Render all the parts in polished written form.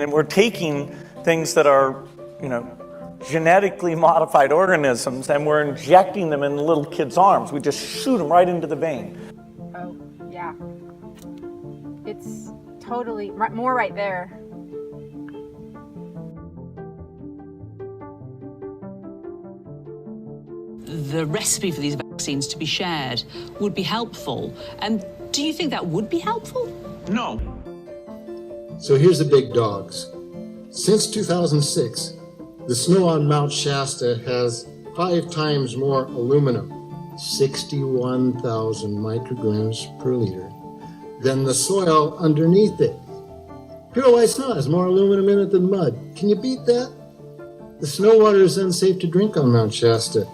And we're taking things that are, genetically modified organisms, and we're injecting them in little kids' arms. We just shoot them right into the vein. Oh, yeah. It's totally, more right there. The recipe for these vaccines to be shared would be helpful. And do you think that would be helpful? No. So here's the big dogs. Since 2006, the snow on Mount Shasta has 5 times more aluminum, 61,000 micrograms per liter, than the soil underneath it. Pure white snow has more aluminum in it than mud. Can you beat that? The snow water is unsafe to drink on Mount Shasta.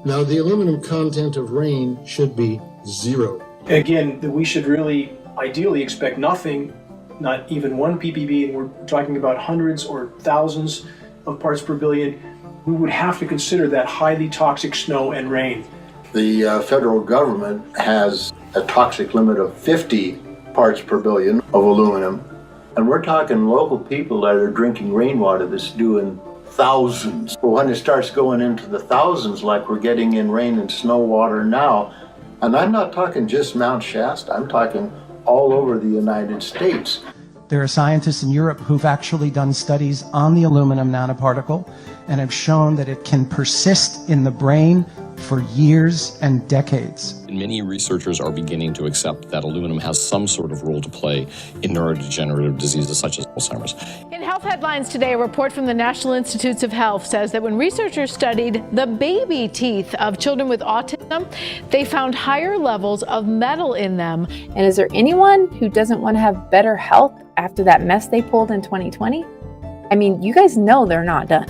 Now, the aluminum content of rain should be 0. Again, we should really ideally expect nothing, not even 1 ppb, and we're talking about hundreds or thousands of parts per billion. We would have to consider that highly toxic snow and rain. The federal government has a toxic limit of 50 parts per billion of aluminum, and we're talking local people that are drinking rainwater that's doing thousands. But when it starts going into the thousands like we're getting in rain and snow water now, and I'm not talking just Mount Shasta, I'm talking all over the United States. There are scientists in Europe who've actually done studies on the aluminum nanoparticle and have shown that it can persist in the brain for years and decades. Many researchers are beginning to accept that aluminum has some sort of role to play in neurodegenerative diseases such as Alzheimer's. In Health Headlines today, a report from the National Institutes of Health says that when researchers studied the baby teeth of children with autism, they found higher levels of metal in them. And is there anyone who doesn't want to have better health after that mess they pulled in 2020? I mean, you guys know they're not done.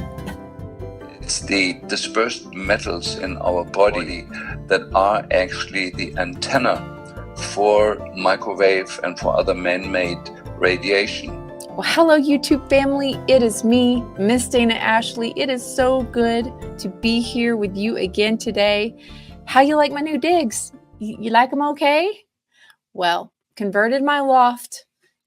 It's the dispersed metals in our body that are actually the antenna for microwave and for other man-made radiation. Well, hello, YouTube family. It is me, Miss Dana Ashley. It is so good to be here with you again today. How you like my new digs? You like them okay? Well, converted my loft,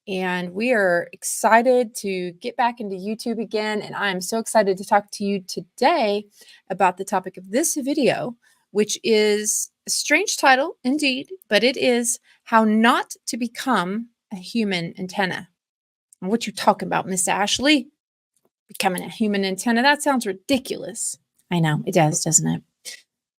and we are excited to get back into YouTube again. And I'm so excited to talk to you today about the topic of this video, which is a strange title indeed, but it is How Not to Become a Human Antenna. And what you talking about, Miss Ashley? Becoming a human antenna? That sounds ridiculous. I know, it does, doesn't it?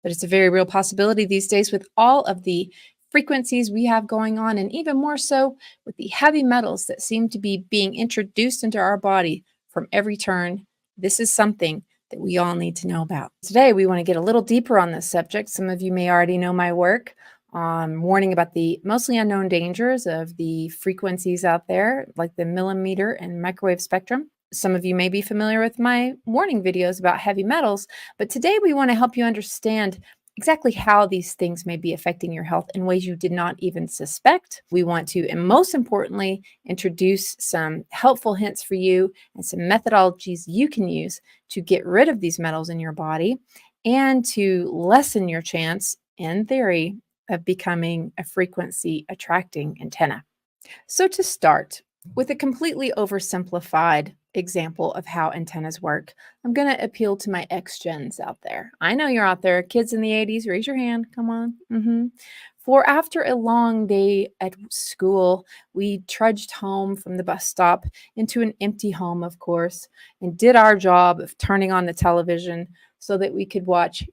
But it's a very real possibility these days with all of the frequencies we have going on, and even more so with the heavy metals that seem to be being introduced into our body from every turn. This is something that we all need to know about. Today, we want to get a little deeper on this subject. Some of you may already know my work on warning about the mostly unknown dangers of the frequencies out there, like the millimeter and microwave spectrum. Some of you may be familiar with my warning videos about heavy metals, but today we want to help you understand exactly how these things may be affecting your health in ways you did not even suspect. We want to, and most importantly, introduce some helpful hints for you and some methodologies you can use to get rid of these metals in your body and to lessen your chance, in theory, of becoming a frequency attracting antenna. So to start with a completely oversimplified example of how antennas work, I'm going to appeal to my ex-gens out there. I know you're out there. Kids in the 80s, raise your hand. Come on. For after a long day at school, we trudged home from the bus stop into an empty home, of course, and did our job of turning on the television so that we could watch,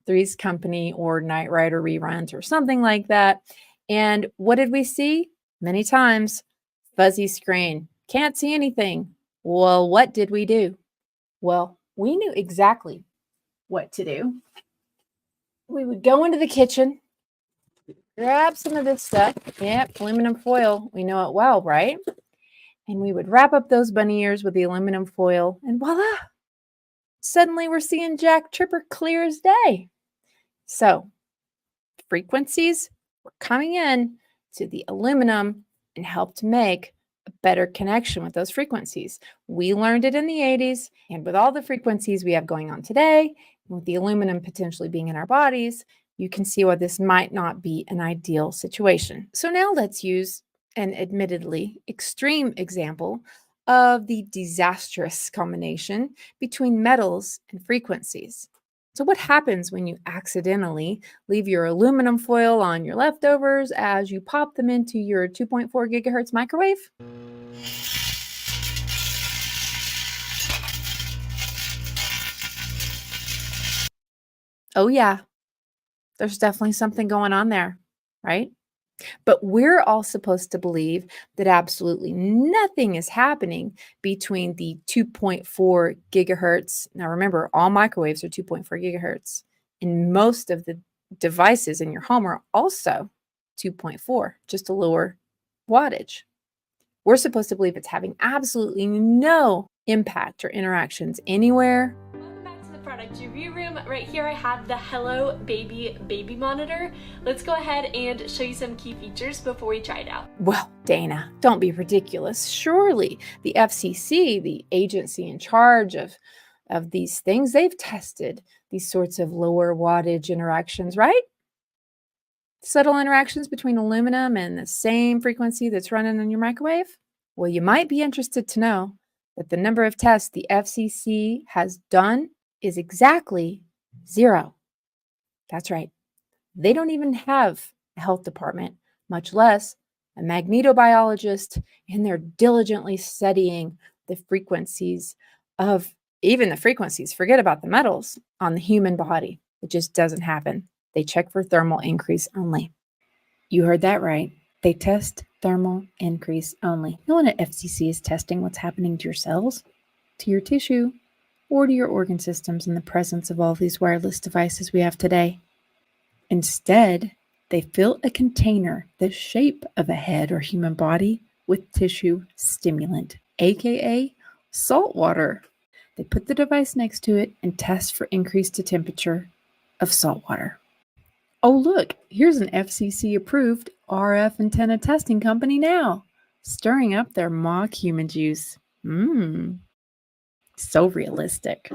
Three's Company or Knight Rider reruns or something like that. And what did we see? Many times, fuzzy screen. Can't see anything. Well, what did we do? Well, we knew exactly what to do. We would go into the kitchen, grab some of this stuff. Yep, aluminum foil. We know it well, right? And we would wrap up those bunny ears with the aluminum foil, and voila! Suddenly we're seeing Jack Tripper clear as day. So, frequencies were coming in to the aluminum and helped make a better connection with those frequencies. We learned it in the 80s, and with all the frequencies we have going on today, with the aluminum potentially being in our bodies, you can see why this might not be an ideal situation. So now let's use an admittedly extreme example of the disastrous combination between metals and frequencies. So what happens when you accidentally leave your aluminum foil on your leftovers as you pop them into your 2.4 gigahertz microwave? Oh yeah, there's definitely something going on there, right? But we're all supposed to believe that absolutely nothing is happening between the 2.4 gigahertz. Now remember, all microwaves are 2.4 gigahertz, and most of the devices in your home are also 2.4, just a lower wattage. We're supposed to believe it's having absolutely no impact or interactions anywhere. Welcome back to the product review room. Right here I have the Hello Baby monitor. Let's go ahead and show you some key features before we try it out. Well, Dana, don't be ridiculous. Surely the FCC, the agency in charge of these things, they've tested these sorts of lower wattage interactions, right? Subtle interactions between aluminum and the same frequency that's running in your microwave? Well, you might be interested to know that the number of tests the FCC has done is exactly 0. That's right. They don't even have a health department, much less a magnetobiologist, and they're diligently studying the frequencies of, even the frequencies, forget about the metals, on the human body. It just doesn't happen. They check for thermal increase only. You heard that right. They test thermal increase only. No one at FCC is testing what's happening to your cells, to your tissue, or to your organ systems in the presence of all these wireless devices we have today. Instead, they fill a container the shape of a head or human body with tissue stimulant, aka salt water. They put the device next to it and test for increase to temperature of salt water. Oh, look, here's an FCC-approved RF antenna testing company now, stirring up their mock human juice. So realistic.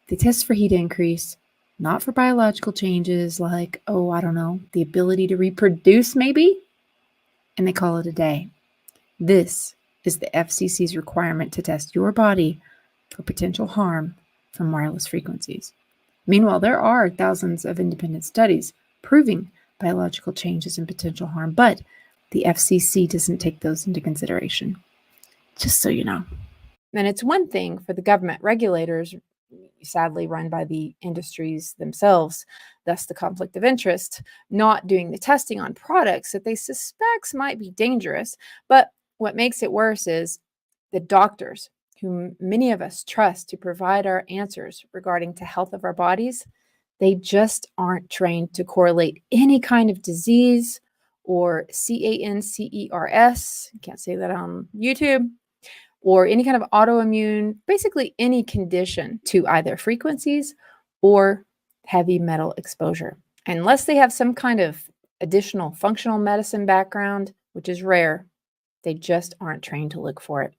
They test for heat increase, not for biological changes like, the ability to reproduce maybe, and they call it a day. This is the FCC's requirement to test your body for potential harm from wireless frequencies. Meanwhile, there are thousands of independent studies proving biological changes and potential harm, but the FCC doesn't take those into consideration. Just so you know. And it's one thing for the government regulators, sadly run by the industries themselves, thus the conflict of interest, not doing the testing on products that they suspect might be dangerous. But what makes it worse is the doctors, whom many of us trust to provide our answers regarding to health of our bodies, they just aren't trained to correlate any kind of disease or cancers, can't say that on YouTube, or any kind of autoimmune, basically any condition to either frequencies or heavy metal exposure. Unless they have some kind of additional functional medicine background, which is rare, they just aren't trained to look for it.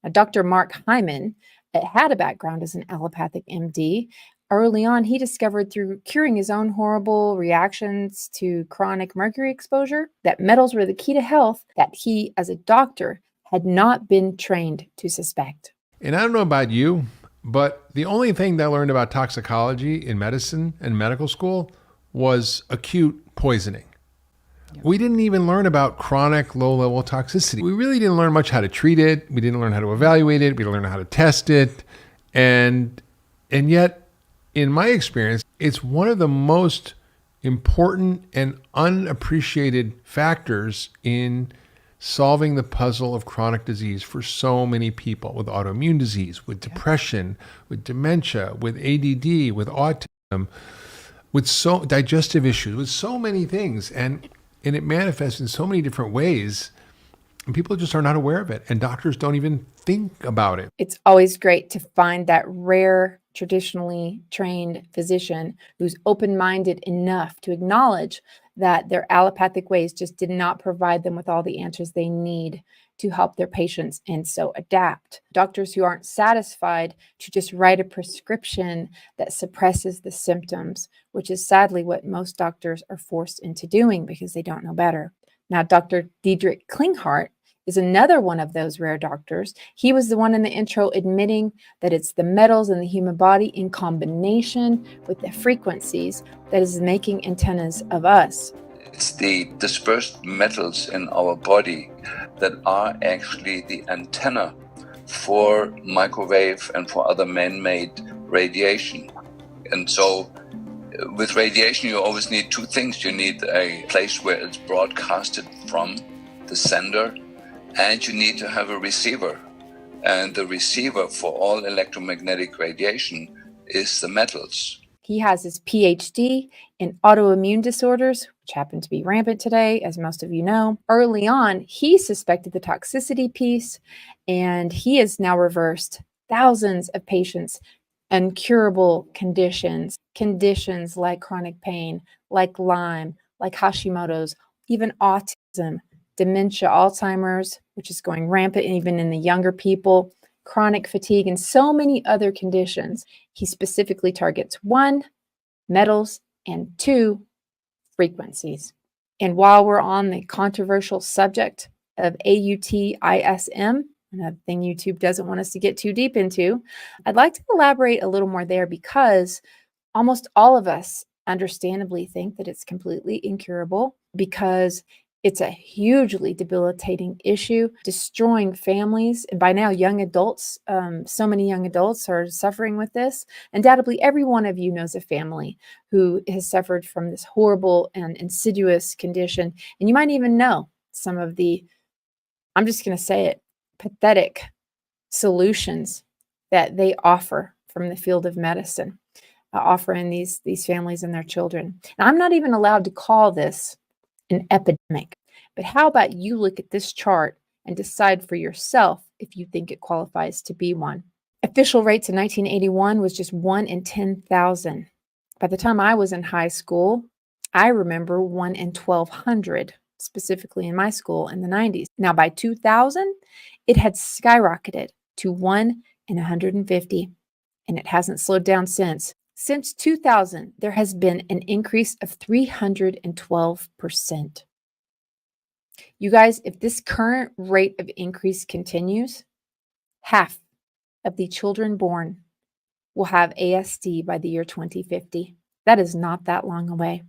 Now, Dr. Mark Hyman had a background as an allopathic MD. Early on, he discovered through curing his own horrible reactions to chronic mercury exposure that metals were the key to health that he, as a doctor, had not been trained to suspect. And I don't know about you, but the only thing that I learned about toxicology in medicine and medical school was acute poisoning. We didn't even learn about chronic low-level toxicity. We really didn't learn much how to treat it. We didn't learn how to evaluate it. We didn't learn how to test it. And yet, in my experience, it's one of the most important and unappreciated factors in solving the puzzle of chronic disease for so many people with autoimmune disease, with depression, with dementia, with ADD, with autism, with digestive issues, with so many things. And it manifests in so many different ways. And people just are not aware of it. And doctors don't even think about it. It's always great to find that rare, traditionally trained physician who's open-minded enough to acknowledge that their allopathic ways just did not provide them with all the answers they need to help their patients and so adapt. Doctors who aren't satisfied to just write a prescription that suppresses the symptoms, which is sadly what most doctors are forced into doing because they don't know better. Now, Dr. Diedrich Klinghardt is another one of those rare doctors. He was the one in the intro admitting that it's the metals in the human body in combination with the frequencies that is making antennas of us. It's the dispersed metals in our body that are actually the antenna for microwave and for other man-made radiation. And so with radiation, you always need two things. You need a place where it's broadcasted from, the sender, and you need to have a receiver. And the receiver for all electromagnetic radiation is the metals. He has his PhD in autoimmune disorders, which happen to be rampant today, as most of you know. Early on, he suspected the toxicity piece, and he has now reversed thousands of patients' incurable conditions like chronic pain, like Lyme, like Hashimoto's, even autism, dementia, Alzheimer's, which is going rampant even in the younger people, chronic fatigue, and so many other conditions. He specifically targets 1, metals, and 2, frequencies. And while we're on the controversial subject of AUTISM, another thing YouTube doesn't want us to get too deep into, I'd like to elaborate a little more there because almost all of us understandably think that it's completely incurable because it's a hugely debilitating issue, destroying families. And by now, young adults, so many young adults are suffering with this. Undoubtedly, every one of you knows a family who has suffered from this horrible and insidious condition. And you might even know some of the, I'm just going to say it, pathetic solutions that they offer from the field of medicine, offering these families and their children. And I'm not even allowed to call this an epidemic. But how about you look at this chart and decide for yourself if you think it qualifies to be one? Official rates in 1981 was just 1 in 10,000. By the time I was in high school, I remember 1 in 1,200, specifically in my school in the 90s. Now by 2000, it had skyrocketed to 1 in 150, and it hasn't slowed down since. Since 2000, there has been an increase of 312%. You guys, if this current rate of increase continues, half of the children born will have ASD by the year 2050. That is not that long away.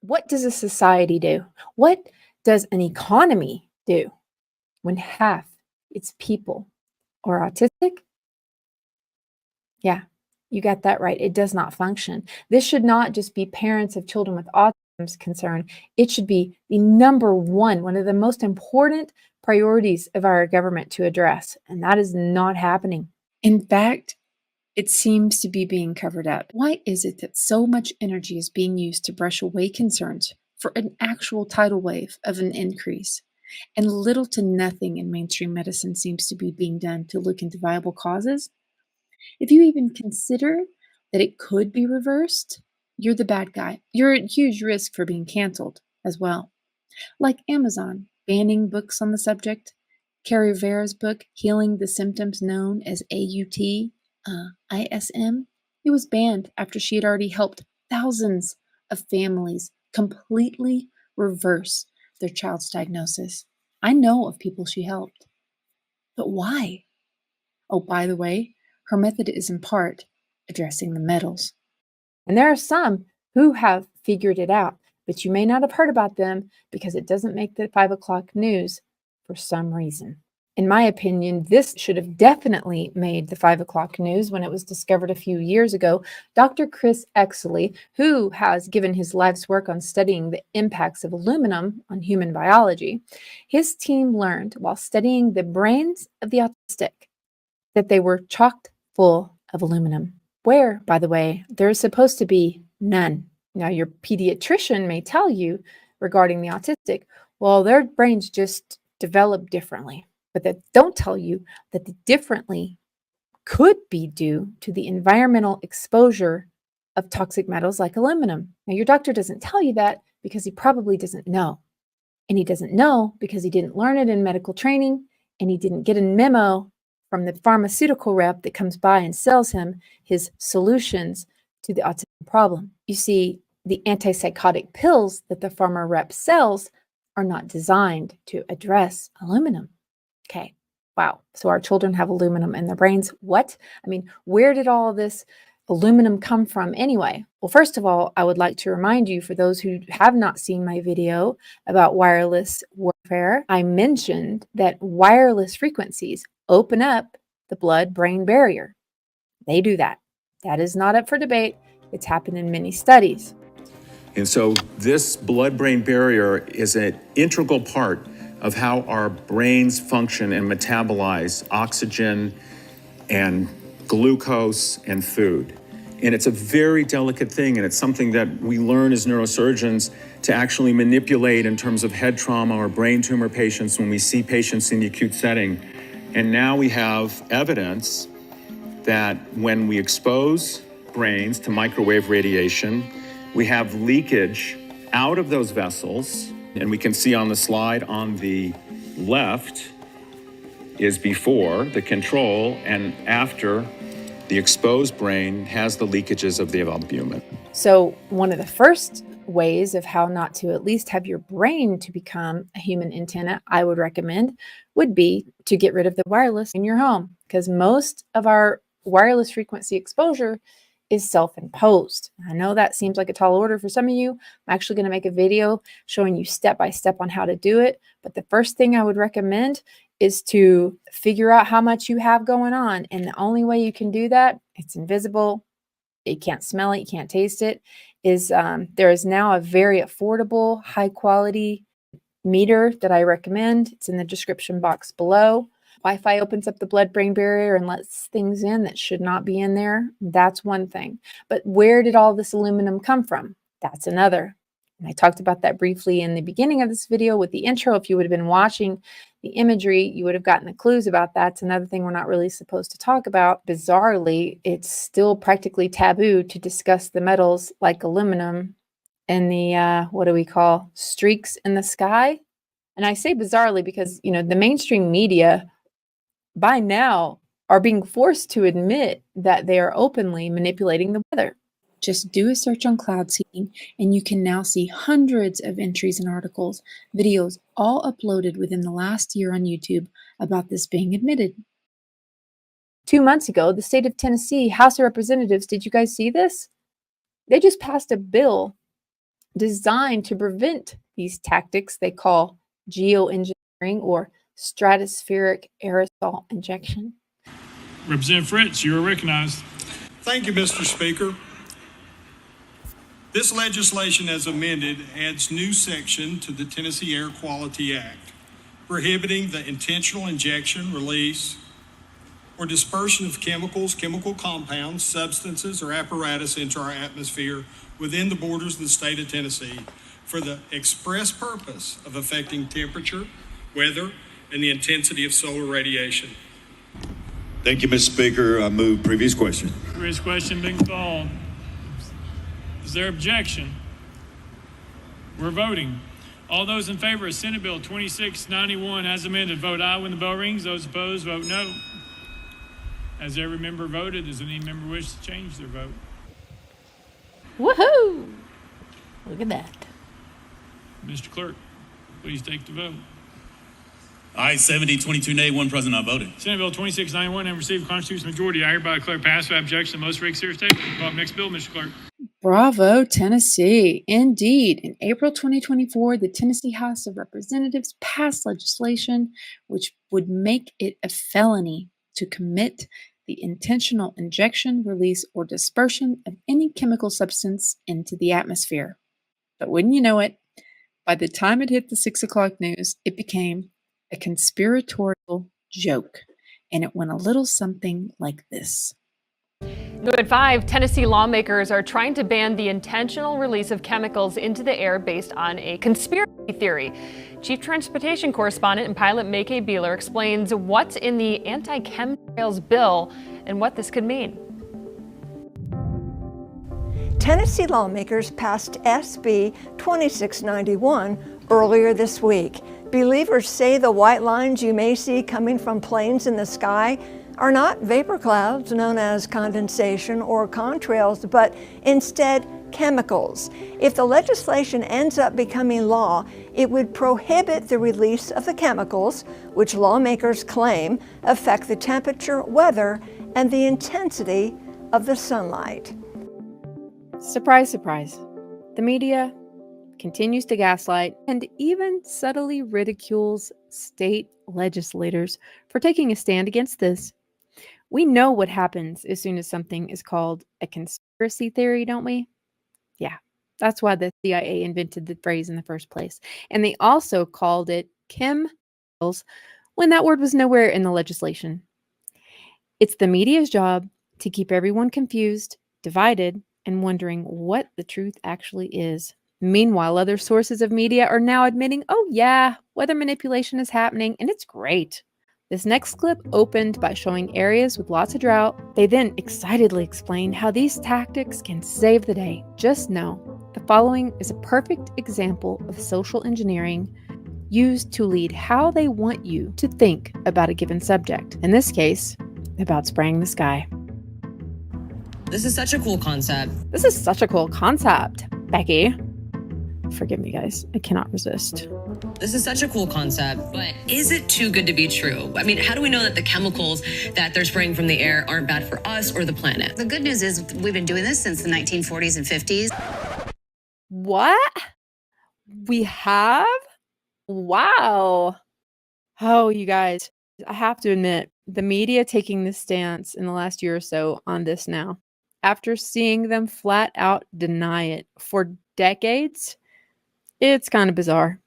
What does a society do? What does an economy do when half its people are autistic? Yeah, you got that right. It does not function. This should not just be parents of children with autism's concern. It should be the number one of the most important priorities of our government to address. And that is not happening. In fact, it seems to be being covered up. Why is it that so much energy is being used to brush away concerns for an actual tidal wave of an increase? And little to nothing in mainstream medicine seems to be being done to look into viable causes. If you even consider that it could be reversed, you're the bad guy. You're at huge risk for being canceled as well. Like Amazon banning books on the subject, Carrie Vera's book, Healing the Symptoms Known as AUTISM, it was banned after she had already helped thousands of families completely reverse their child's diagnosis. I know of people she helped. But why? Oh, by the way, her method is in part addressing the metals. And there are some who have figured it out, but you may not have heard about them because it doesn't make the 5 o'clock news for some reason. In my opinion, this should have definitely made the 5 o'clock news when it was discovered a few years ago. Dr. Chris Exley, who has given his life's work on studying the impacts of aluminum on human biology, his team learned while studying the brains of the autistic that they were chocked full of aluminum, where, by the way, there is supposed to be none. Now, your pediatrician may tell you regarding the autistic, well, their brains just develop differently. But they don't tell you that the differently could be due to the environmental exposure of toxic metals like aluminum. Now, your doctor doesn't tell you that because he probably doesn't know. And he doesn't know because he didn't learn it in medical training, and he didn't get a memo from the pharmaceutical rep that comes by and sells him his solutions to the autism problem. You see, the antipsychotic pills that the pharma rep sells are not designed to address aluminum. Okay. Wow. So our children have aluminum in their brains. What? I mean, where did all this aluminum come from anyway? Well, first of all, I would like to remind you, for those who have not seen my video about wireless warfare, I mentioned that wireless frequencies open up the blood-brain barrier. They do that. That is not up for debate. It's happened in many studies. And so this blood-brain barrier is an integral part of how our brains function and metabolize oxygen and glucose and food. And it's a very delicate thing, and it's something that we learn as neurosurgeons to actually manipulate in terms of head trauma or brain tumor patients when we see patients in the acute setting. And now we have evidence that when we expose brains to microwave radiation, we have leakage out of those vessels. And we can see on the slide on the left is before the control, and after the exposed brain has the leakages of the albumin. So one of the first ways of how not to at least have your brain to become a human antenna, I would recommend, would be to get rid of the wireless in your home, because most of our wireless frequency exposure is self-imposed. I know that seems like a tall order for some of you. I'm actually going to make a video showing you step-by-step on how to do it. But the first thing I would recommend is to figure out how much you have going on. And the only way you can do that, it's invisible, you can't smell it, you can't taste it, is there is now a very affordable, high-quality meter that I recommend. It's in the description box below. Wi-Fi opens up the blood-brain barrier and lets things in that should not be in there. That's one thing. But where did all this aluminum come from? That's another. And I talked about that briefly in the beginning of this video with the intro. If you would have been watching the imagery, you would have gotten the clues about that. It's another thing we're not really supposed to talk about. Bizarrely, it's still practically taboo to discuss the metals like aluminum and the, what do we call, streaks in the sky. And I say bizarrely because, you know, the mainstream media by now are being forced to admit that they are openly manipulating the weather. Just do a search on cloud seeding, and you can now see hundreds of entries and articles, videos, all uploaded within the last year on YouTube about this being admitted. 2 months ago, the state of Tennessee House of Representatives, did you guys see this? They just passed a bill designed to prevent these tactics they call geoengineering or stratospheric aerosol injection. Representative Fritz, you are recognized. Thank you, Mr. Speaker. This legislation as amended adds new section to the Tennessee Air Quality Act, prohibiting the intentional injection, release, or dispersion of chemicals, chemical compounds, substances, or apparatus into our atmosphere within the borders of the state of Tennessee for the express purpose of affecting temperature, weather, and the intensity of solar radiation. Thank you, Mr. Speaker. I move previous question. Previous question being called. Is there objection? We're voting. All those in favor of Senate Bill 2691 as amended, vote aye when the bell rings. Those opposed, vote no. Has every member voted? Does any member wish to change their vote? Woohoo! Look at that. Mr. Clerk, please take the vote. Aye, 70, 22 nay, one present not voting. Senate Bill 2691 and received constitutional majority. I hereby declare passed without objection. The most rate serious taken. Next bill, Mr. Clerk. Bravo, Tennessee. Indeed, in April 2024, the Tennessee House of Representatives passed legislation which would make it a felony to commit the intentional injection, release, or dispersion of any chemical substance into the atmosphere. But wouldn't you know it, by the time it hit the 6 o'clock news, it became a conspiratorial joke, and it went a little something like this. New at 5, Tennessee lawmakers are trying to ban the intentional release of chemicals into the air based on a conspiracy theory. Chief Transportation Correspondent and pilot Maykay Beeler explains what's in the anti-chemtrails bill and what this could mean. Tennessee lawmakers passed SB 2691 earlier this week. Believers say the white lines you may see coming from planes in the sky are not vapor clouds known as condensation or contrails, but instead chemicals. If the legislation ends up becoming law, it would prohibit the release of the chemicals, which lawmakers claim affect the temperature, weather, and the intensity of the sunlight. Surprise, surprise. The media continues to gaslight and even subtly ridicules state legislators for taking a stand against this. We know what happens as soon as something is called a conspiracy theory, don't we? Yeah, that's why the CIA invented the phrase in the first place. And they also called it chemicals when that word was nowhere in the legislation. It's the media's job to keep everyone confused, divided, and wondering what the truth actually is. Meanwhile, other sources of media are now admitting, oh yeah, weather manipulation is happening, and it's great. This next clip opened by showing areas with lots of drought. They then excitedly explain how these tactics can save the day. Just know, the following is a perfect example of social engineering used to lead how they want you to think about a given subject. In this case, about spraying the sky. This is such a cool concept. This is such a cool concept, Becky. Forgive me, guys. I cannot resist. This is such a cool concept, but is it too good to be true? I mean, how do we know that the chemicals that they're spraying from the air aren't bad for us or the planet? The good news is we've been doing this since the 1940s and 50s. What? We have? Wow. Oh, you guys, I have to admit, the media taking this stance in the last year or so on this now, after seeing them flat out deny it for decades, it's kind of bizarre.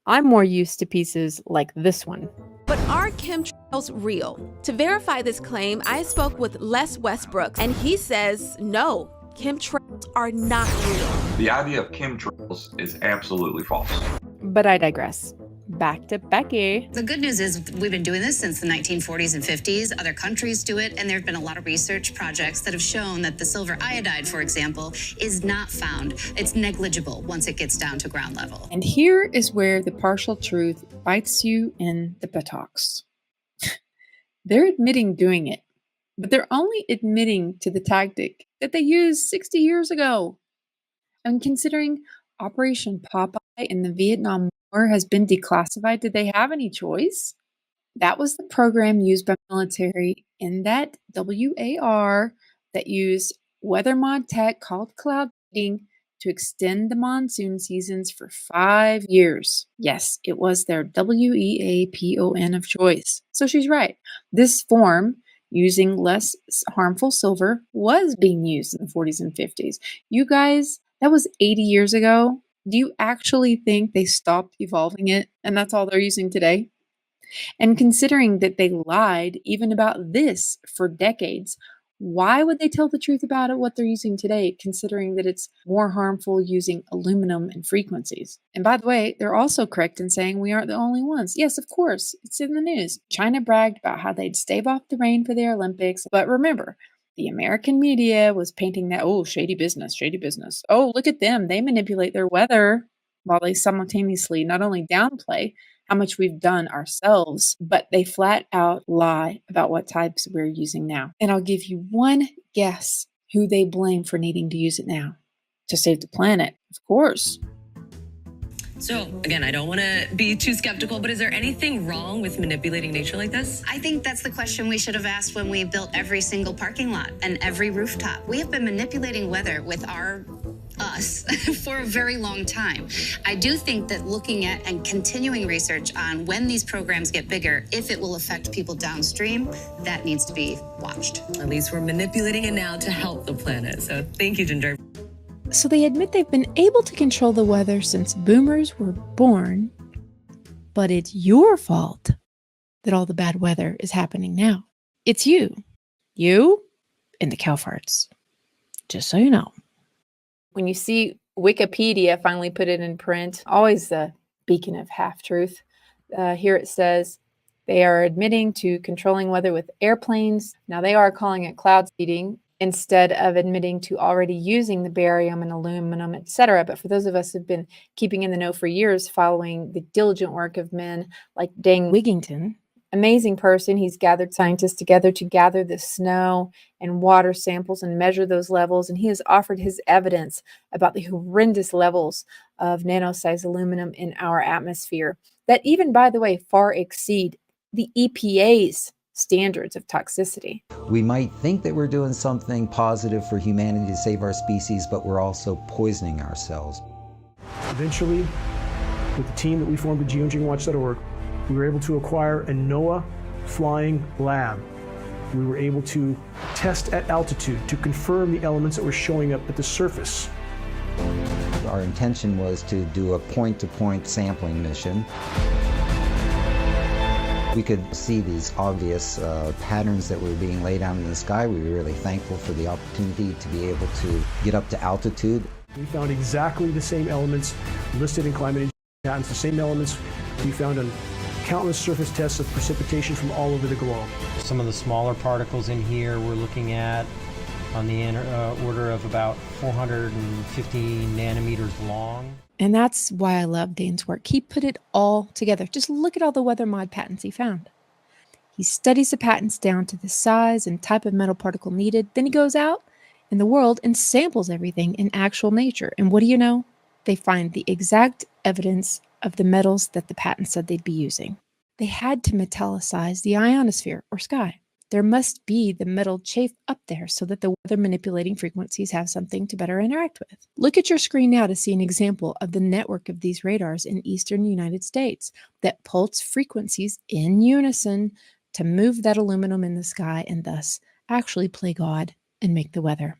I'm more used to pieces like this one. But are chemtrails real? To verify this claim, I spoke with Les Westbrook, and he says no, chemtrails are not real. The idea of chemtrails is absolutely false. But I digress. Back to Becky. The good news is we've been doing this since the 1940s and 50s. Other countries do it, and there have been a lot of research projects that have shown that the silver iodide, for example, is not found. It's negligible once it gets down to ground level. And here is where the partial truth bites you in the buttocks. They're admitting doing it, but they're only admitting to the tactic that they used 60 years ago. And considering Operation Popeye in the Vietnam War has been declassified, did they have any choice? That was the program used by military in that WAR that used weather mod tech called cloud seeding to extend the monsoon seasons for 5 years. Yes, it was their WEAPON of choice. So she's right. This form, using less harmful silver, was being used in the 40s and 50s. You guys, that was 80 years ago. Do you actually think they stopped evolving it and that's all they're using today? And considering that they lied even about this for decades, why would they tell the truth about it, what they're using today, considering that it's more harmful using aluminum and frequencies? And by the way, they're also correct in saying we aren't the only ones. Yes, of course, it's in the news. China bragged about how they'd stave off the rain for the Olympics. But remember, the American media was painting that, oh, shady business, shady business. Oh, look at them. They manipulate their weather, while they simultaneously not only downplay how much we've done ourselves, but they flat out lie about what types we're using now. And I'll give you one guess who they blame for needing to use it now. To save the planet, of course. So, again, I don't want to be too skeptical, but is there anything wrong with manipulating nature like this? I think that's the question we should have asked when we built every single parking lot and every rooftop. We have been manipulating weather with us for a very long time. I do think that looking at and continuing research on when these programs get bigger, if it will affect people downstream, that needs to be watched. At least we're manipulating it now to help the planet. So thank you, Ginger. So they admit they've been able to control the weather since boomers were born, but it's your fault that all the bad weather is happening now. It's you. You and the cow farts. Just so you know. When you see Wikipedia finally put it in print, always the beacon of half-truth, here it says, they are admitting to controlling weather with airplanes. Now they are calling it cloud seeding, instead of admitting to already using the barium and aluminum, etc. But for those of us who've been keeping in the know for years, following the diligent work of men like Dane Wigington, amazing person. He's gathered scientists together to gather the snow and water samples and measure those levels. And he has offered his evidence about the horrendous levels of nano-sized aluminum in our atmosphere that even, by the way, far exceed the EPA's standards of toxicity. We might think that we're doing something positive for humanity to save our species, but we're also poisoning ourselves. Eventually, with the team that we formed at geoengineeringwatch.org, we were able to acquire a NOAA flying lab. We were able to test at altitude to confirm the elements that were showing up at the surface. Our intention was to do a point-to-point sampling mission. We could see these obvious patterns that were being laid out in the sky. We were really thankful for the opportunity to be able to get up to altitude. We found exactly the same elements listed in climate engineering patents, the same elements we found on countless surface tests of precipitation from all over the globe. Some of the smaller particles in here we're looking at on the order of about 450 nanometers long. And that's why I love Dane's work. He put it all together. Just look at all the WeatherMod patents he found. He studies the patents down to the size and type of metal particle needed. Then he goes out in the world and samples everything in actual nature. And what do you know? They find the exact evidence of the metals that the patent said they'd be using. They had to metallicize the ionosphere or sky. There must be the metal chaff up there so that the weather manipulating frequencies have something to better interact with. Look at your screen now to see an example of the network of these radars in eastern United States that pulse frequencies in unison to move that aluminum in the sky and thus actually play God and make the weather.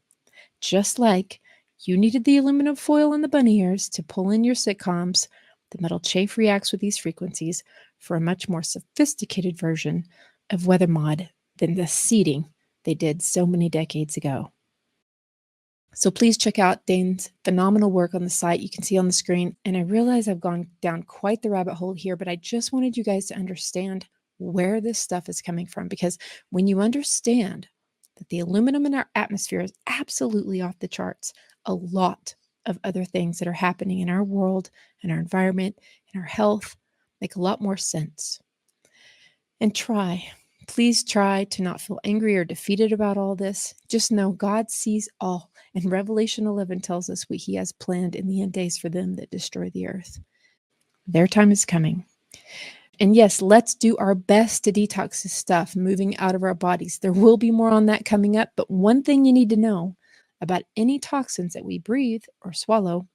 Just like you needed the aluminum foil and the bunny ears to pull in your sitcoms, the metal chaff reacts with these frequencies for a much more sophisticated version of WeatherMod than the seeding they did so many decades ago. So please check out Dane's phenomenal work on the site. You can see on the screen. And I realize I've gone down quite the rabbit hole here, but I just wanted you guys to understand where this stuff is coming from. Because when you understand that the aluminum in our atmosphere is absolutely off the charts, a lot of other things that are happening in our world and our environment and our health make a lot more sense. And please try to not feel angry or defeated about all this. Just know God sees all. And Revelation 11 tells us what he has planned in the end days for them that destroy the earth. Their time is coming. And yes, let's do our best to detox this stuff moving out of our bodies. There will be more on that coming up. But one thing you need to know about any toxins that we breathe or swallow,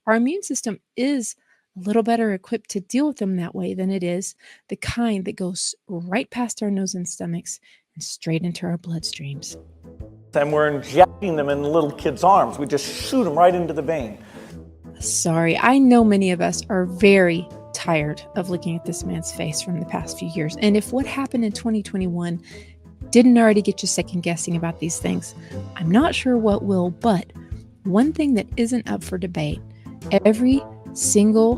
our immune system is a little better equipped to deal with them that way than it is the kind that goes right past our nose and stomachs and straight into our bloodstreams. And we're injecting them in little kids' arms. We just shoot them right into the vein. Sorry, I know many of us are very tired of looking at this man's face from the past few years. And if what happened in 2021 didn't already get you second guessing about these things, I'm not sure what will. But one thing that isn't up for debate, every single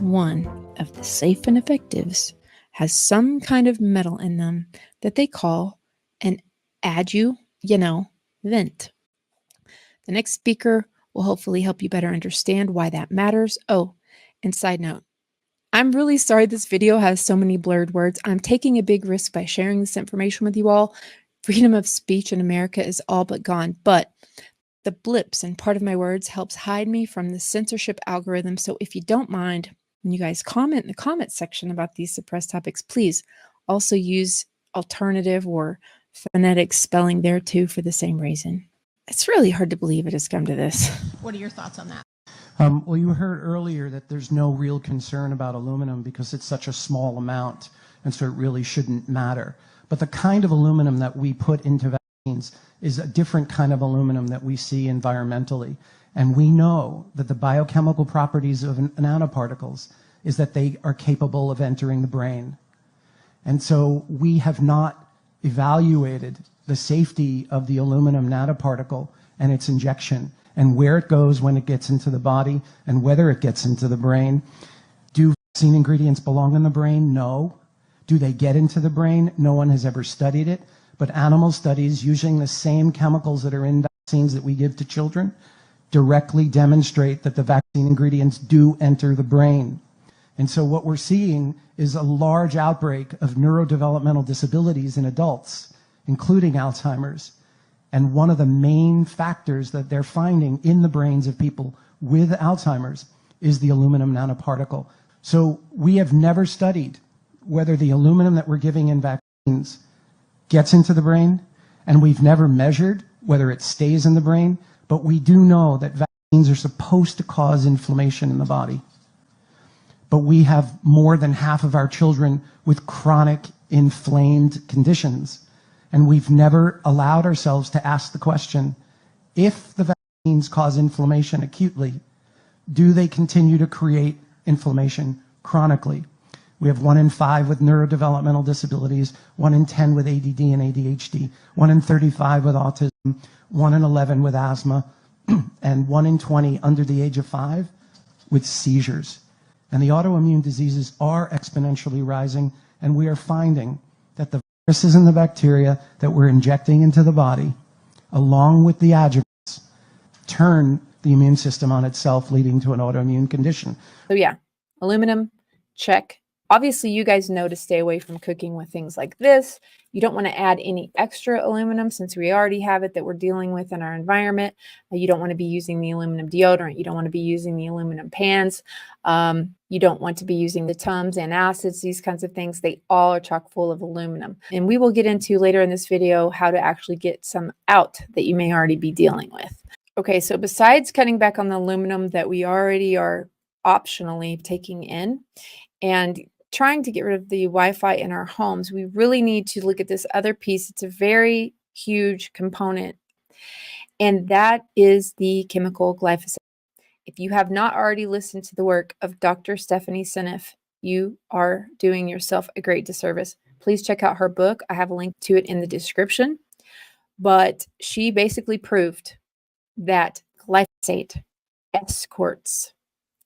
one of the safe and effectives has some kind of metal in them that they call an adjuvant. The next speaker will hopefully help you better understand why that matters. Oh, and side note, I'm really sorry this video has so many blurred words. I'm taking a big risk by sharing this information with you all. Freedom of speech in America is all but gone, but the blips in part of my words helps hide me from the censorship algorithm. So if you don't mind, when you guys comment in the comment section about these suppressed topics, please also use alternative or phonetic spelling there too for the same reason. It's really hard to believe it has come to this. What are your thoughts on that? Well, you heard earlier that there's no real concern about aluminum because it's such a small amount, and so it really shouldn't matter. But the kind of aluminum that we put into vaccines is a different kind of aluminum that we see environmentally. And we know that the biochemical properties of nanoparticles is that they are capable of entering the brain. And so we have not evaluated the safety of the aluminum nanoparticle and its injection and where it goes when it gets into the body and whether it gets into the brain. Do vaccine ingredients belong in the brain? No. Do they get into the brain? No one has ever studied it. But animal studies using the same chemicals that are in vaccines that we give to children directly demonstrate that the vaccine ingredients do enter the brain. And so what we're seeing is a large outbreak of neurodevelopmental disabilities in adults, including Alzheimer's. And one of the main factors that they're finding in the brains of people with Alzheimer's is the aluminum nanoparticle. So we have never studied whether the aluminum that we're giving in vaccines gets into the brain, and we've never measured whether it stays in the brain, but we do know that vaccines are supposed to cause inflammation in the body. But we have more than half of our children with chronic inflamed conditions. And we've never allowed ourselves to ask the question, if the vaccines cause inflammation acutely, do they continue to create inflammation chronically? We have 1 in 5 with neurodevelopmental disabilities, 1 in 10 with ADD and ADHD, 1 in 35 with autism, 1 in 11 with asthma, and 1 in 20 under the age of 5 with seizures. And the autoimmune diseases are exponentially rising, and we are finding that the viruses and the bacteria that we're injecting into the body, along with the adjuvants, turn the immune system on itself, leading to an autoimmune condition. So yeah, aluminum, check. Obviously, you guys know to stay away from cooking with things like this. You don't want to add any extra aluminum since we already have it that we're dealing with in our environment. You don't want to be using the aluminum deodorant. You don't want to be using the aluminum pans. You don't want to be using the Tums, antacids, these kinds of things. They all are chock full of aluminum. And we will get into later in this video how to actually get some out that you may already be dealing with. Okay, so besides cutting back on the aluminum that we already are optionally taking in and trying to get rid of the Wi-Fi in our homes, we really need to look at this other piece. It's a very huge component, and that is the chemical glyphosate. If you have not already listened to the work of Dr. Stephanie Seneff, you are doing yourself a great disservice. Please check out her book. I have a link to it in the description. But she basically proved that glyphosate escorts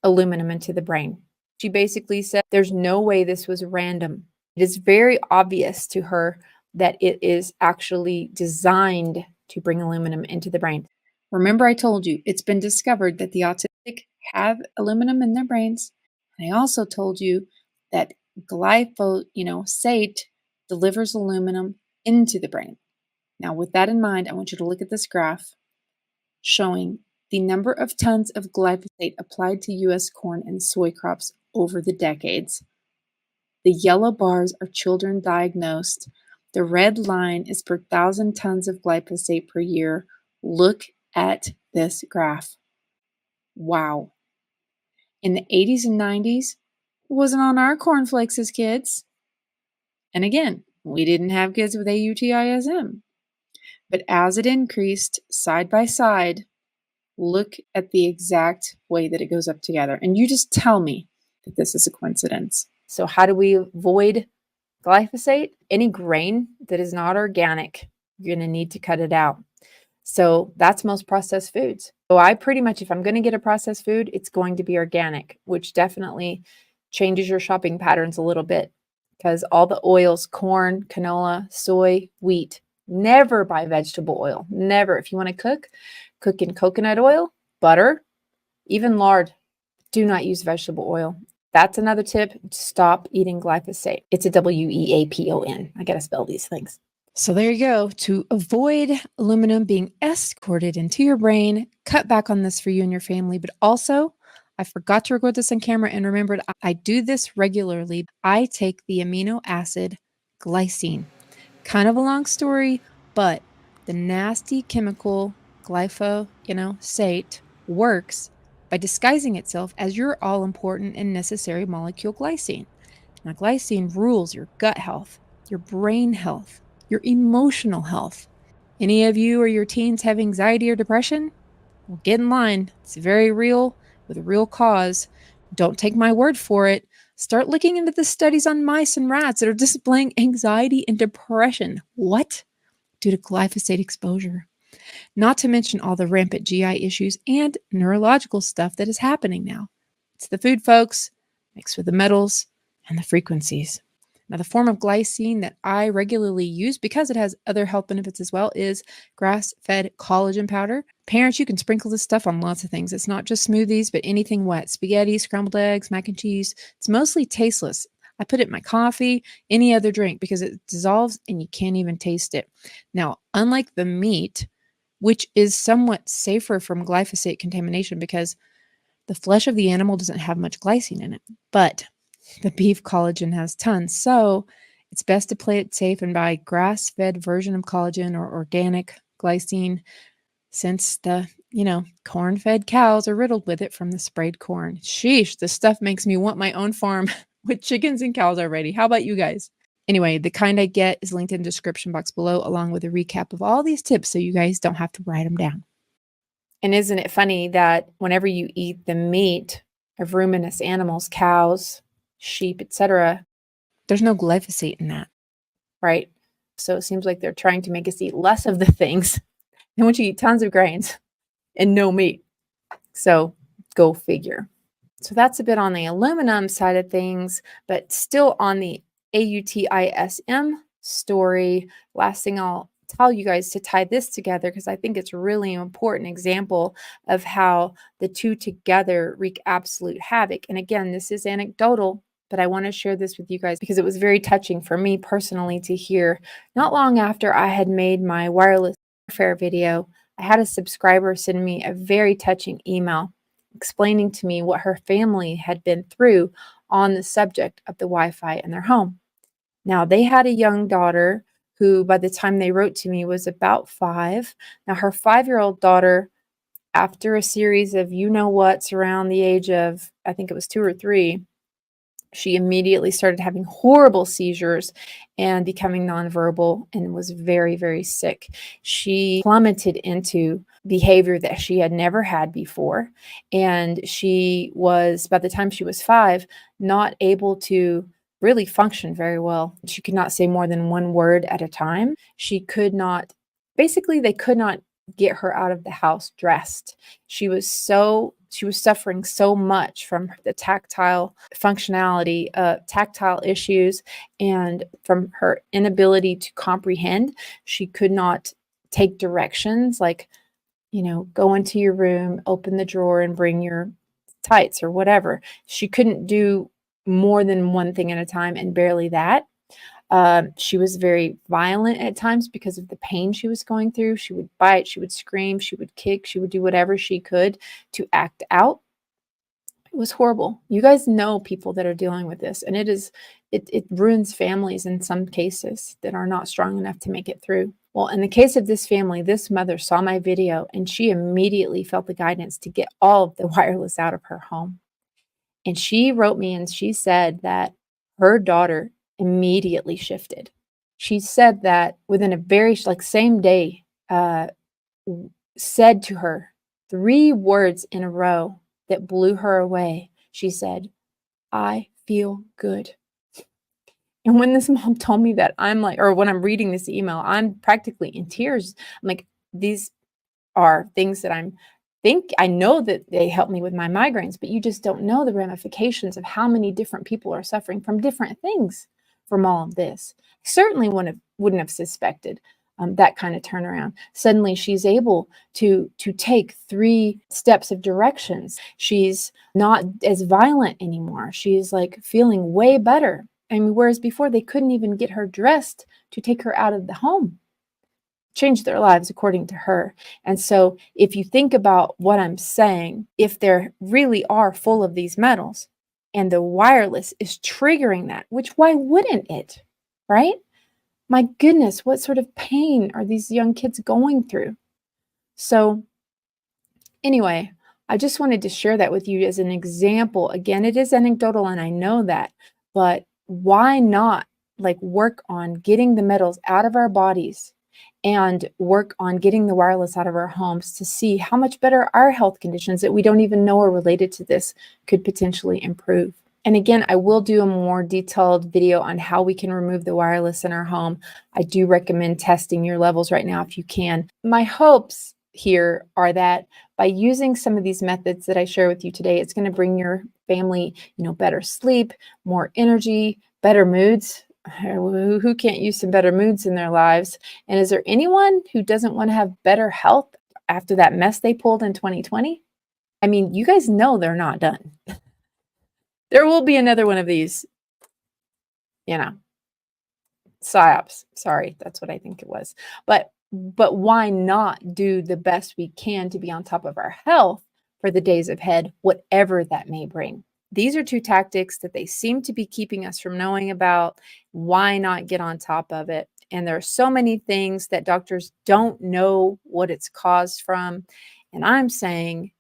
aluminum into the brain. She basically said there's no way this was random. It is very obvious to her that it is actually designed to bring aluminum into the brain. Remember, I told you it's been discovered that the autistic have aluminum in their brains. And I also told you that glyphosate delivers aluminum into the brain. Now, with that in mind, I want you to look at this graph showing the number of tons of glyphosate applied to U.S. corn and soy crops over the decades. The yellow bars are children diagnosed. The red line is per 1,000 tons of glyphosate per year. Look at this graph. Wow. In the 80s and 90s, it wasn't on our cornflakes as kids. And again, we didn't have kids with AUTISM. But as it increased side by side, look at the exact way that it goes up together. And you just tell me that this is a coincidence. So how do we avoid glyphosate? Any grain that is not organic, you're going to need to cut it out. So that's most processed foods. So I pretty much, if I'm going to get a processed food, it's going to be organic, which definitely changes your shopping patterns a little bit because all the oils, corn, canola, soy, wheat, never buy vegetable oil. Never. If you want to cook in coconut oil, butter, even lard. Do not use vegetable oil. That's another tip. Stop eating glyphosate. It's a WEAPON. I got to spell these things. So there you go. To avoid aluminum being escorted into your brain, cut back on this for you and your family. But also, I forgot to record this on camera and remembered I do this regularly. I take the amino acid glycine. Kind of a long story, but the nasty chemical glyphosate works by disguising itself as your all-important and necessary molecule glycine. Now, glycine rules your gut health, your brain health, your emotional health. Any of you or your teens have anxiety or depression? Well, get in line. It's very real with a real cause. Don't take my word for it. Start looking into the studies on mice and rats that are displaying anxiety and depression. What? Due to glyphosate exposure. Not to mention all the rampant GI issues and neurological stuff that is happening now. It's the food, folks, mixed with the metals and the frequencies. Now, the form of glycine that I regularly use, because it has other health benefits as well, is grass-fed collagen powder. Parents, you can sprinkle this stuff on lots of things. It's not just smoothies, but anything wet. Spaghetti, scrambled eggs, mac and cheese. It's mostly tasteless. I put it in my coffee, any other drink, because it dissolves and you can't even taste it. Now, unlike the meat, which is somewhat safer from glyphosate contamination because the flesh of the animal doesn't have much glycine in it, but the beef collagen has tons. So it's best to play it safe and buy grass-fed version of collagen or organic glycine, since the, corn-fed cows are riddled with it from the sprayed corn. Sheesh, this stuff makes me want my own farm with chickens and cows already. How about you guys? Anyway, the kind I get is linked in the description box below, along with a recap of all these tips so you guys don't have to write them down. And isn't it funny that whenever you eat the meat of ruminous animals, cows, sheep, etc., there's no glyphosate in that, right? So it seems like they're trying to make us eat less of the things. They want you to eat tons of grains and no meat. So go figure. So that's a bit on the aluminum side of things, but still on the AUTISM story. Last thing I'll tell you guys to tie this together, because I think it's really an important example of how the two together wreak absolute havoc. And again, this is anecdotal, but I want to share this with you guys because it was very touching for me personally to hear. Not long after I had made my wireless warfare video, I had a subscriber send me a very touching email explaining to me what her family had been through on the subject of the Wi-Fi in their home. Now, they had a young daughter who, by the time they wrote to me, was about 5. Now, her 5-year-old daughter, after a series of you-know-whats around the age of, I think it was 2 or 3, she immediately started having horrible seizures and becoming nonverbal and was very, very sick. She plummeted into behavior that she had never had before. And she was, by the time she was 5, not able to really function very well. She could not say more than one word at a time. She could not, basically, they could not get her out of the house dressed. She was suffering so much from the tactile functionality, tactile issues, and from her inability to comprehend. She could not take directions like, go into your room, open the drawer and bring your tights or whatever. She couldn't do more than one thing at a time, and barely that. She was very violent at times because of the pain she was going through. She would bite, she would scream, she would kick, she would do whatever she could to act out. It was horrible. You guys know people that are dealing with this, and it ruins families in some cases that are not strong enough to make it through. Well, in the case of this family, this mother saw my video and she immediately felt the guidance to get all of the wireless out of her home. And she wrote me and she said that her daughter immediately shifted. She said that within a very same day, said to her 3 words in a row that blew her away. She said, "I feel good." And when this mom told me that, I'm like, or when I'm reading this email, I'm practically in tears. I'm like, these are things that I know that they help me with my migraines, but you just don't know the ramifications of how many different people are suffering from different things from all of this. I certainly wouldn't have suspected that kind of turnaround. Suddenly she's able to take 3 steps of directions. She's not as violent anymore. She's like feeling way better. I mean, whereas before they couldn't even get her dressed to take her out of the home. Changed their lives according to her. And so if you think about what I'm saying, if they really are full of these metals and the wireless is triggering that, which why wouldn't it, right? My goodness, what sort of pain are these young kids going through? So anyway, I just wanted to share that with you as an example. Again, it is anecdotal and I know that, but why not work on getting the metals out of our bodies and work on getting the wireless out of our homes to see how much better our health conditions that we don't even know are related to this could potentially improve. And again, I will do a more detailed video on how we can remove the wireless in our home. I do recommend testing your levels right now if you can. My hopes here are that by using some of these methods that I share with you today, it's going to bring your family, better sleep, more energy, better moods. Who can't use some better moods in their lives? And is there anyone who doesn't want to have better health after that mess they pulled in 2020? I mean, you guys know they're not done. There will be another one of these, psyops. Sorry, that's what I think it was. But why not do the best we can to be on top of our health for the days ahead, whatever that may bring? These are two tactics that they seem to be keeping us from knowing about. Why not get on top of it? And there are so many things that doctors don't know what it's caused from. And I'm saying,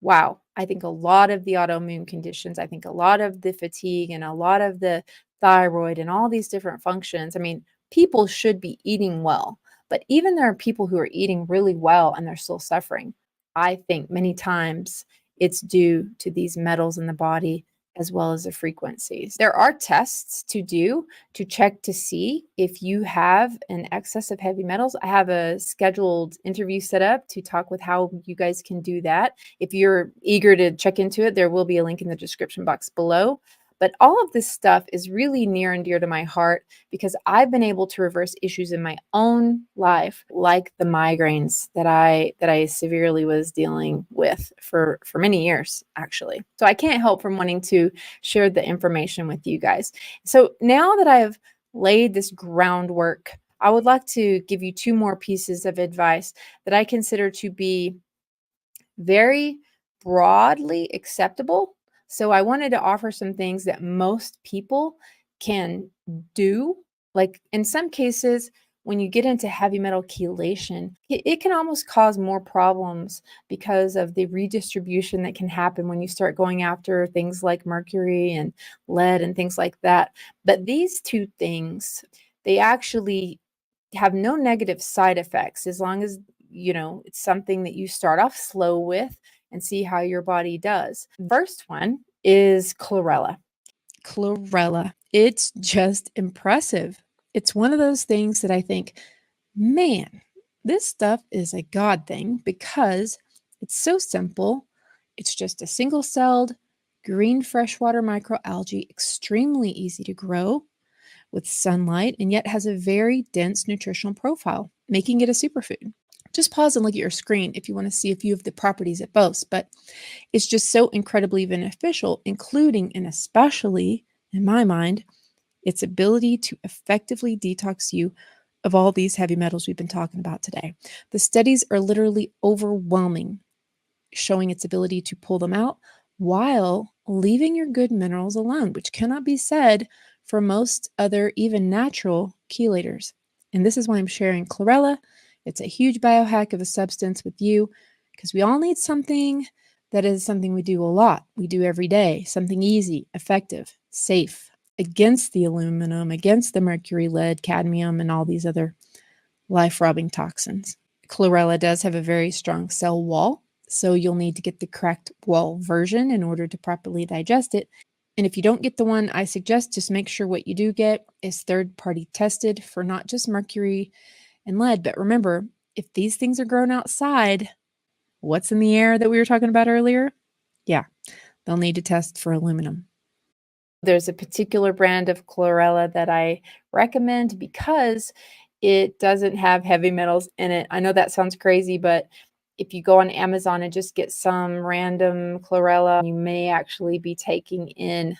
wow, I think a lot of the autoimmune conditions, I think a lot of the fatigue and a lot of the thyroid and all these different functions. I mean, people should be eating well, but even there are people who are eating really well and they're still suffering. I think many times it's due to these metals in the body as well as the frequencies. There are tests to do to check to see if you have an excess of heavy metals. I have a scheduled interview set up to talk with how you guys can do that. If you're eager to check into it, there will be a link in the description box below. But all of this stuff is really near and dear to my heart because I've been able to reverse issues in my own life, like the migraines that I severely was dealing with for many years, actually. So I can't help from wanting to share the information with you guys. So now that I've laid this groundwork, I would like to give you two more pieces of advice that I consider to be very broadly acceptable. So I wanted to offer some things that most people can do. Like in some cases, when you get into heavy metal chelation, it can almost cause more problems because of the redistribution that can happen when you start going after things like mercury and lead and things like that. But these two things, they actually have no negative side effects as long as, it's something that you start off slow with and see how your body does. First one is chlorella. Chlorella. It's just impressive. It's one of those things that I think, man, this stuff is a God thing because it's so simple. It's just a single-celled green freshwater microalgae, extremely easy to grow with sunlight, and yet has a very dense nutritional profile, making it a superfood. Just pause and look at your screen if you want to see a few of the properties it boasts, but it's just so incredibly beneficial, including and especially, in my mind, its ability to effectively detox you of all these heavy metals we've been talking about today. The studies are literally overwhelming, showing its ability to pull them out while leaving your good minerals alone, which cannot be said for most other, even natural chelators. And this is why I'm sharing chlorella. It's a huge biohack of a substance with you because we all need something that is something we do a lot. We do every day, something easy, effective, safe, against the aluminum, against the mercury, lead, cadmium, and all these other life-robbing toxins. Chlorella does have a very strong cell wall, so you'll need to get the correct wall version in order to properly digest it. And if you don't get the one I suggest, just make sure what you do get is third-party tested for not just mercury and lead. But remember, if these things are grown outside, what's in the air that we were talking about earlier? Yeah, they'll need to test for aluminum. There's a particular brand of chlorella that I recommend because it doesn't have heavy metals in it. I know that sounds crazy, but if you go on Amazon and just get some random chlorella, you may actually be taking in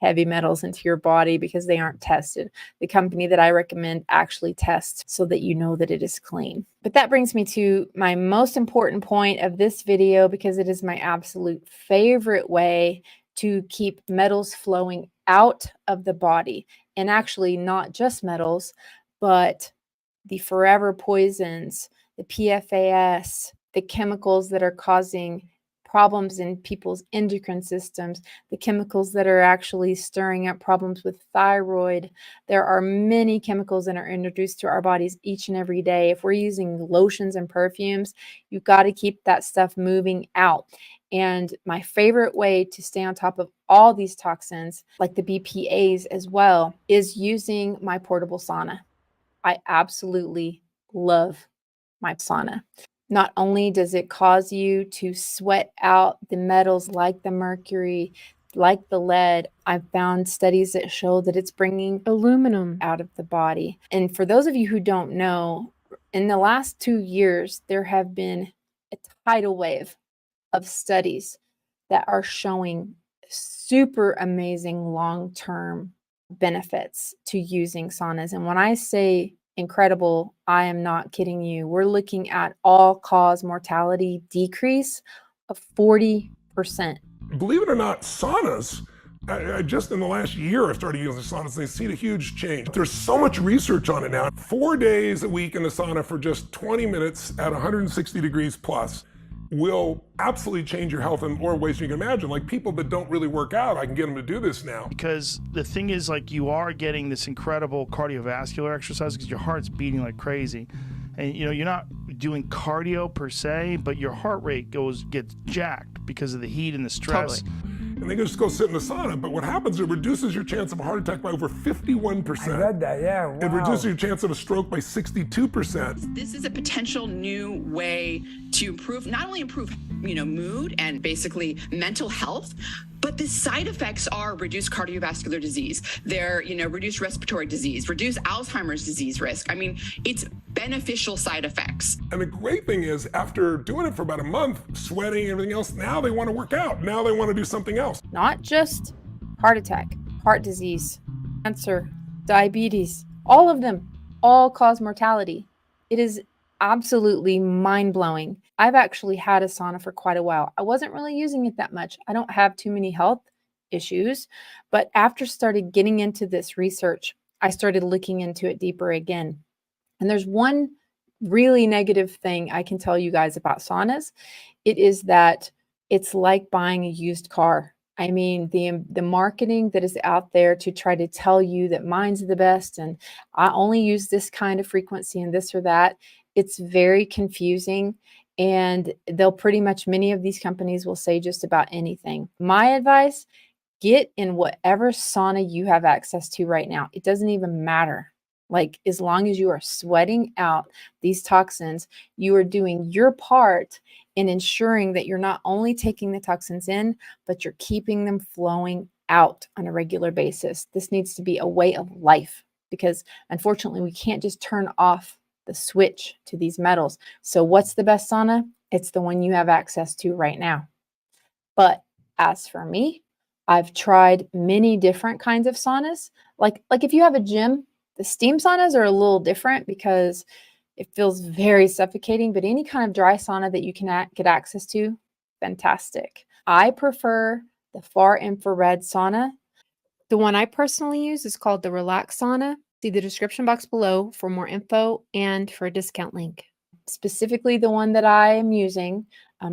heavy metals into your body because they aren't tested. The company that I recommend actually tests so that you know that it is clean. But that brings me to my most important point of this video because it is my absolute favorite way to keep metals flowing out of the body. And actually not just metals, but the forever poisons, the PFAS, the chemicals that are causing problems in people's endocrine systems, the chemicals that are actually stirring up problems with thyroid. There are many chemicals that are introduced to our bodies each and every day. If we're using lotions and perfumes, you've got to keep that stuff moving out. And my favorite way to stay on top of all these toxins, like the BPAs as well, is using my portable sauna. I absolutely love my sauna. Not only does it cause you to sweat out the metals like the mercury, like the lead, I've found studies that show that it's bringing aluminum out of the body. And for those of you who don't know, in the last 2 years, there have been a tidal wave of studies that are showing super amazing long-term benefits to using saunas. And when I say incredible, I am not kidding you. We're looking at all-cause mortality decrease of 40%. Believe it or not, saunas, just in the last year I've started using saunas, and they've seen a huge change. There's so much research on it now. 4 days a week in the sauna for just 20 minutes at 160 degrees plus will absolutely change your health in more ways than you can imagine. Like people that don't really work out, I can get them to do this now. Because the thing is, like, you are getting this incredible cardiovascular exercise because your heart's beating like crazy. And you know, you're not doing cardio per se, but your heart rate gets jacked because of the heat and the stress. Totally. And they just go sit in the sauna, but what happens, it reduces your chance of a heart attack by over 51%. I read that, yeah, wow. It reduces your chance of a stroke by 62%. This is a potential new way to improve, not only improve, mood and basically mental health, but the side effects are reduced cardiovascular disease. They're, reduced respiratory disease, reduced Alzheimer's disease risk. I mean, it's beneficial side effects. And the great thing is, after doing it for about a month, sweating and everything else, now they want to work out. Now they want to do something else. Not just heart attack, heart disease, cancer, diabetes, all of them, all cause mortality. It is absolutely mind-blowing. I've actually had a sauna for quite a while. I wasn't really using it that much. I don't have too many health issues, but after started getting into this research, I started looking into it deeper again. And there's one really negative thing I can tell you guys about saunas. It is that it's like buying a used car. I mean, the marketing that is out there to try to tell you that mine's the best and I only use this kind of frequency and this or that, it's very confusing. And many of these companies will say just about anything. My advice, get in whatever sauna you have access to right now. It doesn't even matter. Like, as long as you are sweating out these toxins, you are doing your part in ensuring that you're not only taking the toxins in, but you're keeping them flowing out on a regular basis. This needs to be a way of life because unfortunately we can't just turn off the switch to these metals. So what's the best sauna? It's the one you have access to right now. But as for me, I've tried many different kinds of saunas. Like if you have a gym, the steam saunas are a little different because it feels very suffocating, but any kind of dry sauna that you can get access to, fantastic. I prefer the far infrared sauna. The one I personally use is called the Relax Sauna. See the description box below for more info and for a discount link. Specifically, the one that I am using,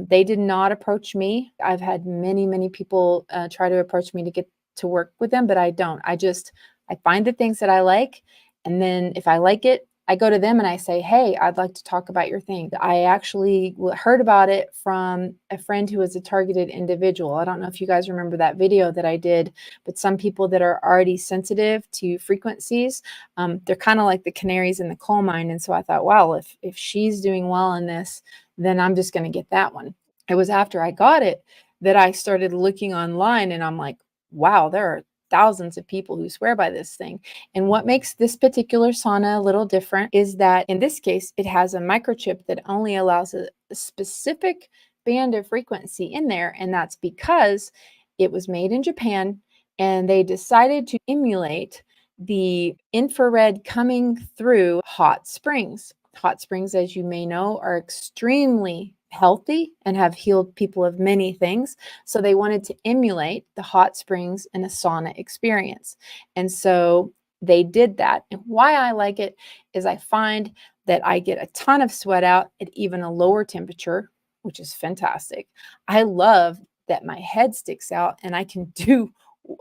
they did not approach me. I've had many people try to approach me to get to work with them, but I don't. I find the things that I like, and then if I like it, I go to them and I say, hey, I'd like to talk about your thing. I actually heard about it from a friend who is a targeted individual. I don't know if you guys remember that video that I did, but some people that are already sensitive to frequencies, they're kind of like the canaries in the coal mine. And so I thought, wow, if she's doing well in this, then I'm just going to get that one. It was after I got it that I started looking online and I'm like, wow, there are thousands of people who swear by this thing. And what makes this particular sauna a little different is that in this case, it has a microchip that only allows a specific band of frequency in there. And that's because it was made in Japan and they decided to emulate the infrared coming through hot springs. Hot springs, as you may know, are extremely healthy and have healed people of many things. So they wanted to emulate the hot springs in a sauna experience. And so they did that. And why I like it is I find that I get a ton of sweat out at even a lower temperature, which is fantastic. I love that my head sticks out and I can do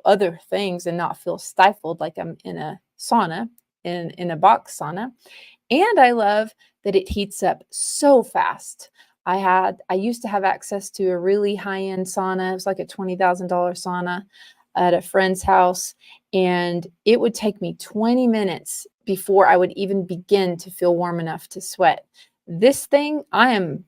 other things and not feel stifled like I'm in a sauna, in a box sauna. And I love that it heats up so fast. I used to have access to a really high-end sauna. It was like a $20,000 sauna at a friend's house. And it would take me 20 minutes before I would even begin to feel warm enough to sweat. This thing, I am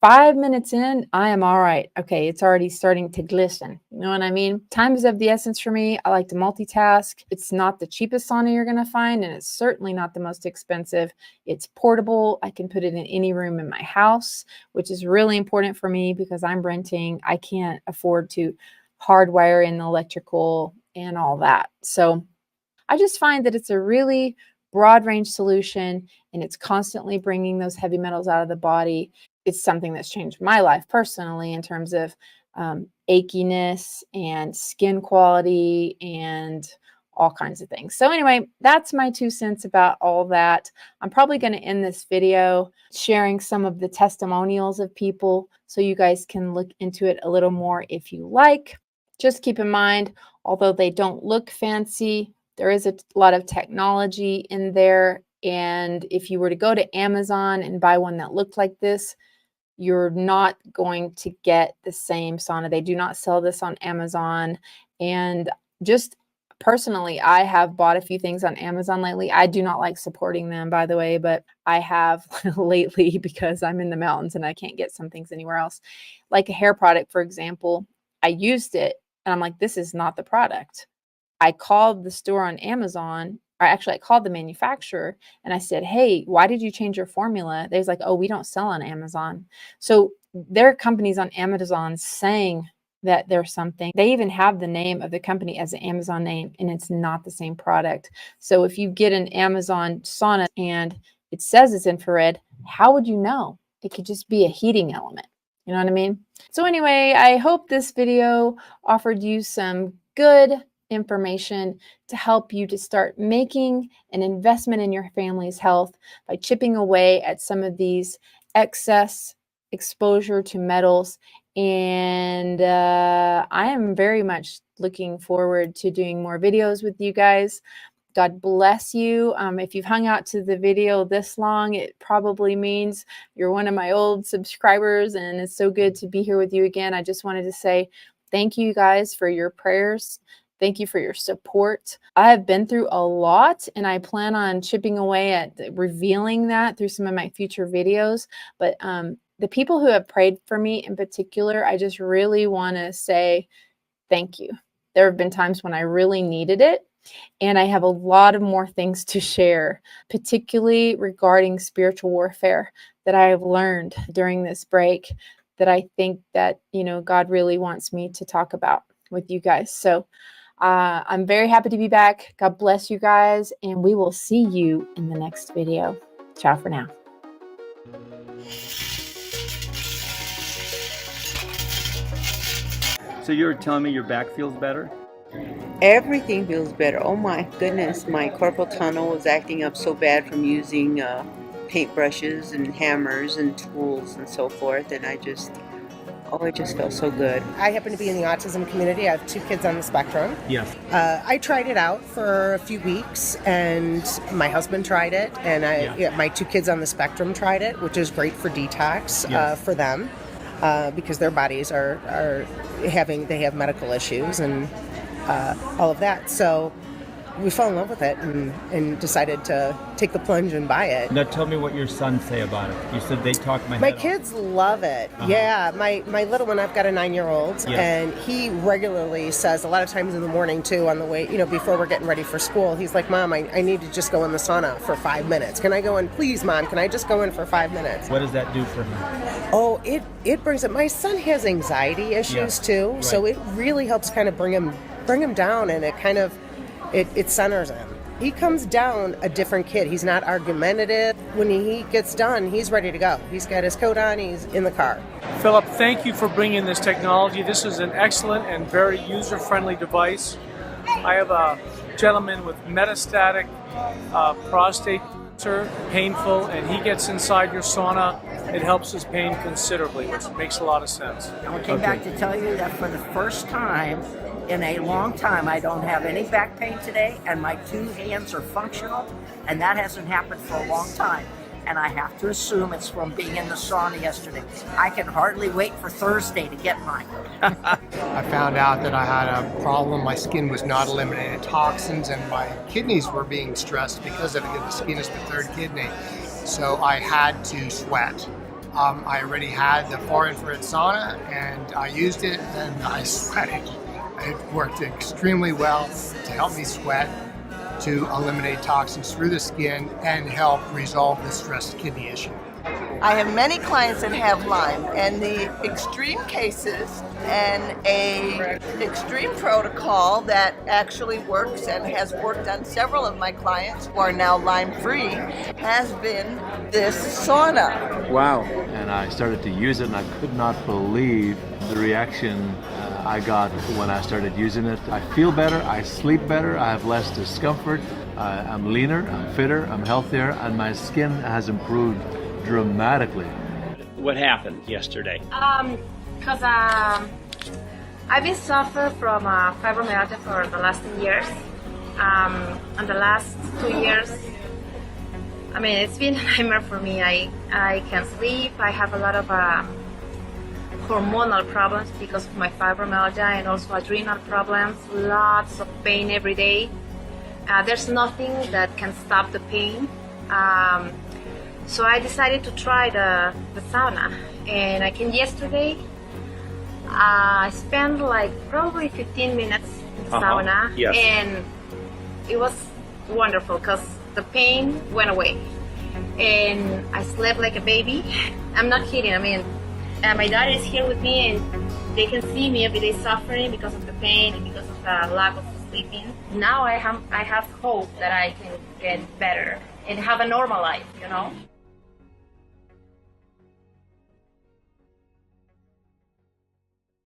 5 minutes in, I am all right. Okay, it's already starting to glisten. You know what I mean? Time is of the essence for me. I like to multitask. It's not the cheapest sauna you're going to find, and it's certainly not the most expensive. It's portable. I can put it in any room in my house, which is really important for me because I'm renting. I can't afford to hardwire in the electrical and all that. So I just find that it's a really broad range solution, and it's constantly bringing those heavy metals out of the body. It's something that's changed my life personally in terms of achiness and skin quality and all kinds of things. So anyway, that's my 2 cents about all that. I'm probably going to end this video sharing some of the testimonials of people so you guys can look into it a little more if you like. Just keep in mind, although they don't look fancy, there is a lot of technology in there. And if you were to go to Amazon and buy one that looked like this, you're not going to get the same sauna. They do not sell this on Amazon. And just personally, I have bought a few things on Amazon lately. I do not like supporting them, by the way, but I have lately because I'm in the mountains and I can't get some things anywhere else. Like a hair product, for example, I used it and I'm like, this is not the product. I called the store on Amazon, or actually I called the manufacturer and I said, hey, why did you change your formula? They was like, oh, we don't sell on Amazon. So there are companies on Amazon saying that there's something. They even have the name of the company as an Amazon name, and it's not the same product. So if you get an Amazon sauna and it says it's infrared, how would you know? It could just be a heating element. You know what I mean? So anyway, I hope this video offered you some good information to help you to start making an investment in your family's health by chipping away at some of these excess exposure to metals. And I am very much looking forward to doing more videos with you guys. God bless you. If you've hung out to the video this long, it probably means you're one of my old subscribers, and it's so good to be here with you again. I just wanted to say thank you guys for your prayers. Thank you for your support. I have been through a lot, and I plan on chipping away at revealing that through some of my future videos. But the people who have prayed for me in particular, I just really want to say thank you. There have been times when I really needed it, and I have a lot of more things to share, particularly regarding spiritual warfare that I have learned during this break that I think that, you know, God really wants me to talk about with you guys. So I'm very happy to be back. God bless you guys, and we will see you in the next video. Ciao for now. So you're telling me your back feels better? Everything feels better. Oh my goodness, my carpal tunnel was acting up so bad from using paintbrushes and hammers and tools and so forth, and it just felt so good. I happen to be in the autism community. I have 2 kids on the spectrum. Yes. I tried it out for a few weeks, and my husband tried it, and my 2 kids on the spectrum tried it, which is great for detox for them because their bodies they have medical issues and all of that. So we fell in love with it and decided to take the plunge and buy it. Now tell me what your sons say about it. You said they talked my head off. Kids love it. Yeah, my little one, I've got a 9-year-old, and he regularly says, a lot of times in the morning too, on the way, before we're getting ready for school, he's like, Mom, I need to just go in the sauna for 5 minutes. Can I go in? Please, Mom, can I just go in for 5 minutes? What does that do for him? Oh, it brings it. My son has anxiety issues too, so it really helps kind of bring him down, and it kind of it centers him. He comes down a different kid. He's not argumentative. When he gets done, he's ready to go. He's got his coat on, he's in the car. Philip, thank you for bringing this technology. This is an excellent and very user-friendly device. I have a gentleman with metastatic prostate cancer, painful, and he gets inside your sauna. It helps his pain considerably, which makes a lot of sense. I came back to tell you that for the first time in a long time, I don't have any back pain today, and my 2 hands are functional, and that hasn't happened for a long time. And I have to assume it's from being in the sauna yesterday. I can hardly wait for Thursday to get mine. I found out that I had a problem. My skin was not eliminating toxins, and my kidneys were being stressed because of it. The skin is the 3rd kidney. So I had to sweat. I already had the far infrared sauna and I used it and I sweated. It worked extremely well to help me sweat, to eliminate toxins through the skin and help resolve the stress kidney issue. I have many clients that have Lyme, and the extreme cases and a extreme protocol that actually works and has worked on several of my clients who are now Lyme-free has been this sauna. Wow. And I started to use it and I could not believe the reaction I got when I started using it. I feel better, I sleep better, I have less discomfort, I'm leaner, I'm fitter, I'm healthier, and my skin has improved dramatically. What happened yesterday? Because I've been suffering from fibromyalgia for the last 10 years. And the last 2 years, I mean, it's been a nightmare for me. I can't sleep. I have a lot of hormonal problems because of my fibromyalgia and also adrenal problems. Lots of pain every day. There's nothing that can stop the pain. So I decided to try the sauna, and I came yesterday. I spent like probably 15 minutes in the sauna, yes. And it was wonderful because the pain went away, and I slept like a baby. I'm not kidding. I mean, my daughter is here with me, and they can see me every day suffering because of the pain and because of the lack of sleeping. Now I have hope that I can get better and have a normal life, you know.